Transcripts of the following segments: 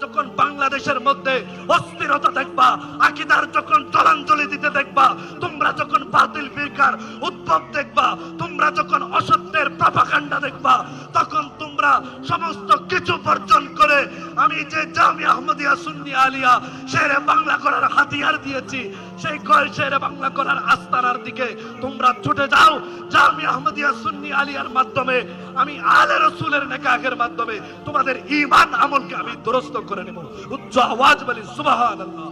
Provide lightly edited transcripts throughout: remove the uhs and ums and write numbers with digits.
যখন বাংলাদেশের মধ্যে অস্থিরতা দেখবা, আকীদার যখন জলাঞ্জলি দিতে দেখবা, তোমরা যখন বাতিল ফিরকার উদ্ভব দেখবা, তোমরা যখন অসত্যের প্রপাগান্ডা দেখবা, তখন তোমরা সমস্ত কিছু বর্জন করে আমি যে জামিয়া আহমদিয়া সুন্নি আলিয়া শেরে বাংলা করার হাতিয়ার দিয়েছি, সেই শেরে বাংলা করার আস্তানার দিকে তোমরা ছুটে যাও। জামিয়া আহমদিয়া সুন্নি আলিয়ার মাধ্যমে, আমি আলে রাসূলের নিকাহের মাধ্যমে তোমাদের ঈমান আমলকে আমি দুরস্ত করে নেব। উচ্চ আওয়াজ বলি সুবহানাল্লাহ।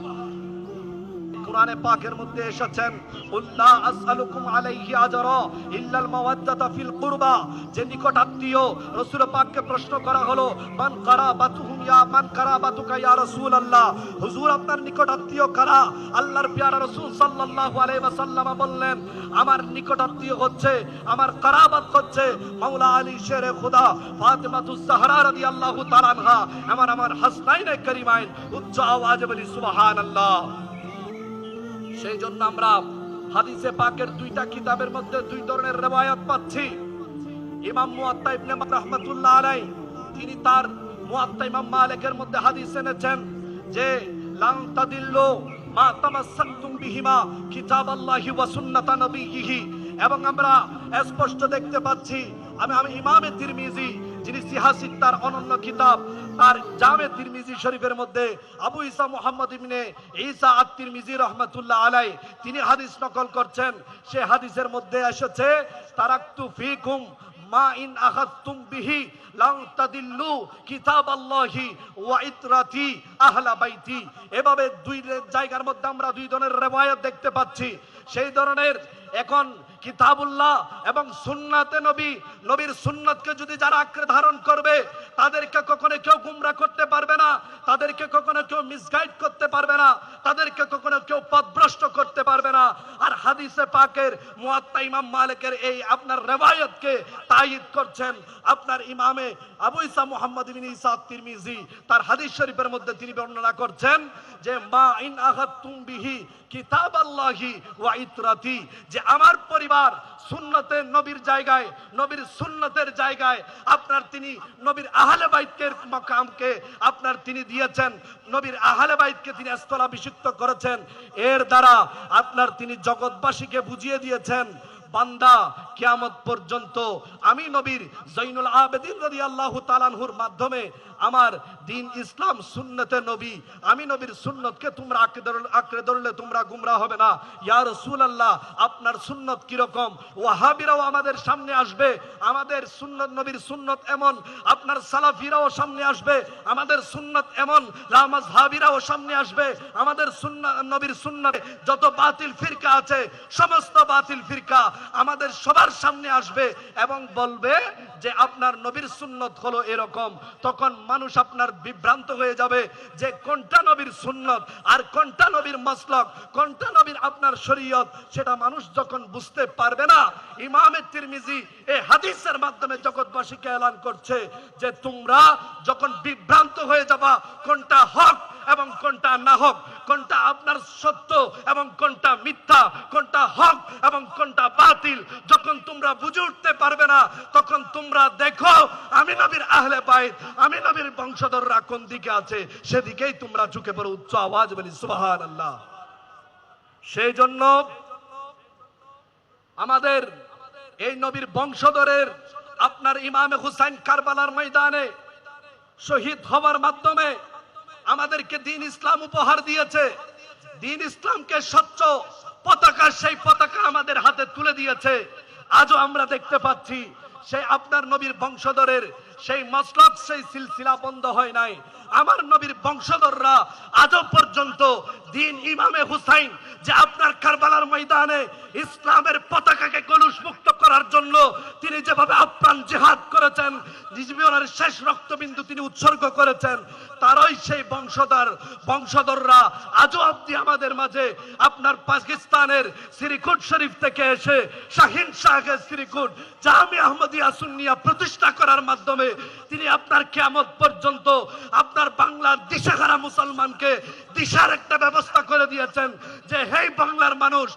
কোরআনে পাকের মধ্যে এসেছেন, উল্লা আসআলুকুম আলাইহি আজরা ইল্লাল মাওয়াদ্দাতা ফিল কুরবা, যে নিকট আত্মীয়। রাসূল পাককে প্রশ্ন করা হলো, মান কারাবাতুহুম ইয়া মান কারাবাতুকা ইয়া রাসূলুল্লাহ, হুজুর আপনার নিকট আত্মীয় কারা? আল্লাহর পেয়ারা রাসূল সাল্লাল্লাহু আলাইহি ওয়াসাল্লাম বললেন, আমার নিকট আত্মীয় হচ্ছে, আমার কারাবাত হচ্ছে মাওলা আলী শেরে খোদা ফাতেমাতুজ জাহরা রাদিয়াল্লাহু তাআলা আনহা, আমার হাসনাইনে কারিমাইন। উচ্চ আওয়াজে বলি সুবহানাল্লাহ। সেই জন্য আমরা হাদিসে পাকের দুইটা কিতাবের মধ্যে দুই ধরনের রিওয়ায়াত পাচ্ছি। ইমাম মুয়াত্তা ইবনে মালিক রাহমাতুল্লাহ আলাইহি, তিনি তার মুয়াত্তা ইমাম মালিকের মধ্যে হাদিস এনেছেন যে লান তাদিল্লু মা তামাসসাকতুম বিহিমা কিতাবাল্লাহি ওয়া সুন্নাতা নবিয়্যিহি। এবং আমরা স্পষ্ট দেখতে পাচ্ছি, আমি ইমামে তিরমিজি, যিনি সিহাসিত্তার অনন্য কিতাব, তার জামে তিরমিজি শরীফের মধ্যে আবু ঈসা মুহাম্মদ ইবনে ঈসা আত-তিরমিজি রাহমাতুল্লাহ আলাইহি তিনি হাদিস নকল করছেন। সে হাদিসের মধ্যে এসেছে, তারাকতু ফিকুম মা ইন আখাযতুম বিহি লান তাদিল্লু কিতাবাল্লাহি ওয়া ইতরাতি আহলা বাইতি। এভাবে দুই জায়গার মধ্যে আমরা দুই ধরনের রিওয়ায়াত দেখতে পাচ্ছি। সেই ধরনের এখন কিতাবুল্লাহ এবং সুন্নাতে নবী, নবীর সুন্নতকে যদি যারা আঁকড়ে ধারণ করবে, তাদেরকে কখনো কেউ গুমরা করতে পারবে না, তাদেরকে কখনো কেউ মিসগাইড করতে পারবে না, তাদেরকে কখনো কেউ পথভ্রষ্ট করতে পারবে না। আর হাদিসে পাকের মুয়াত্তা ইমাম মালিকের এই আপনার রিওয়ায়াতকে তায়িদ করছেন আপনার ইমামে আবু ঈসা মুহাম্মদ ইবনে ঈসা আত-তিরমিজি। তার হাদিস শরীফের মধ্যে তিনি বর্ণনা করছেন যে মা ইন আখাযতুম বিহি কিতাবাল্লাহি ওয়া ইতরাতি, যে আমার পরিবার সুন্নতের নবীর জায়গায়, নবীর সুন্নতের জায়গায় আপনার তিনি নবীর আহলে বাইতের মাকামকে আপনার তিনি দিয়েছেন, নবীর আহলে বাইতকে তিনি স্থলাভিষিক্ত করেছেন। এর দ্বারা আপনার তিনি জগৎবাসীকে বুঝিয়ে দিয়েছেন, বান্দা কিয়ামত পর্যন্ত আমি নবীর জৈনুল আবেদিন রাদিয়াল্লাহু তাআলা আনহুর মাধ্যমে আমার দ্বীন ইসলাম সুন্নতে নবী, আমি নবীর সুন্নতকে তোমরা আঁকড়ে ধরলে তোমরা গুমরাহ হবে না। ইয়া রাসূলুল্লাহ, আপনার সুন্নত কি রকম? ওয়াহাবিরাও আমাদের সামনে আসবে, আমাদের সুন্নত নবীর সুন্নত এমন, আপনার সালাফিরাও সামনে আসবে, আমাদের সুন্নত এমন, লামাযহাবিরাও সামনে আসবে, আমাদের সুন্নাত নবীর সুন্নত যত বাতিল ফিরকা আছে সমস্ত বাতিল ফিরকা আমাদের সবার সামনে আসবে এবং বলবে যে আপনার নবীর সুন্নত হলো এরকম। তখন মানুষ আপনার বিভ্রান্ত হয়ে যাবে যে কোনটা নবীর সুন্নত আর কোনটা নবীর মাসলাক, কোনটা নবীর আপনার শরীয়ত, সেটা মানুষ যখন বুঝতে পারবে না। ইমামে তিরমিজি এই হাদিসের মাধ্যমে জগৎবাসীকে এলান করছে যে তোমরা যখন বিভ্রান্ত হয়ে যাবা কোনটা হক এবং কোনটা না হক, কোনটা আপনার সত্য এবং কোনটা মিথ্যা, কোনটা হক এবং কোনটা বাতিল, যখন তোমরা বুঝে উঠতে পারবে না, তখন তোমরা দেখো আমি নবীর আহলে বাইত, আমি নবীর বংশধররা কোন দিকে আছে, সেদিকেই তোমরা ঝুঁকে পড়ো। উচ্চ আওয়াজ বলি সুবহানাল্লাহ। সেই জন্য আমাদের এই নবীর বংশধরের আপনার ইমামে হুসাইন কারবালার ময়দানে শহীদ হওয়ার মাধ্যমে আমাদেরকে দ্বীন ইসলাম উপহার দিয়েছে। দ্বীন ইসলামকে স্বচ্ছ পতাকা, সেই পতাকা আমাদের হাতে তুলে দিয়েছে। আজও আমরা দেখতে পাচ্ছি সেই আপনার নবীর বংশধরের সেই মাসলাক, সেই সিলসিলা বন্ধ হয় নাই। আমার নবীর বংশধররা আজও পর্যন্ত দ্বীন ইমামে হুসাইন যে আপনার কারবালার ময়দানে ইসলামের পতাকাকে কলুষ মুক্ত করার জন্য তিনি যেভাবে আপ্রাণ জিহাদ করেছেন, জীবনের শেষ রক্তবিন্দু তিনি উৎসর্গ করেছেন, তারই সেই বংশধররা আজও অবধি আমাদের মাঝে আপনার পাকিস্তানের শ্রীকুট শরীফ থেকে এসে শাহিন শাহের শ্রীকুট জামিয়া আহমদিয়া সুন্নিয়া প্রতিষ্ঠা করার মাধ্যমে তিনি আপনার কিয়ামত পর্যন্ত আপনার বাংলার দিশাহারা মুসলমানকে দিশার একটা ব্যবস্থা করে দিয়েছেন যে হে বাংলার মানুষ,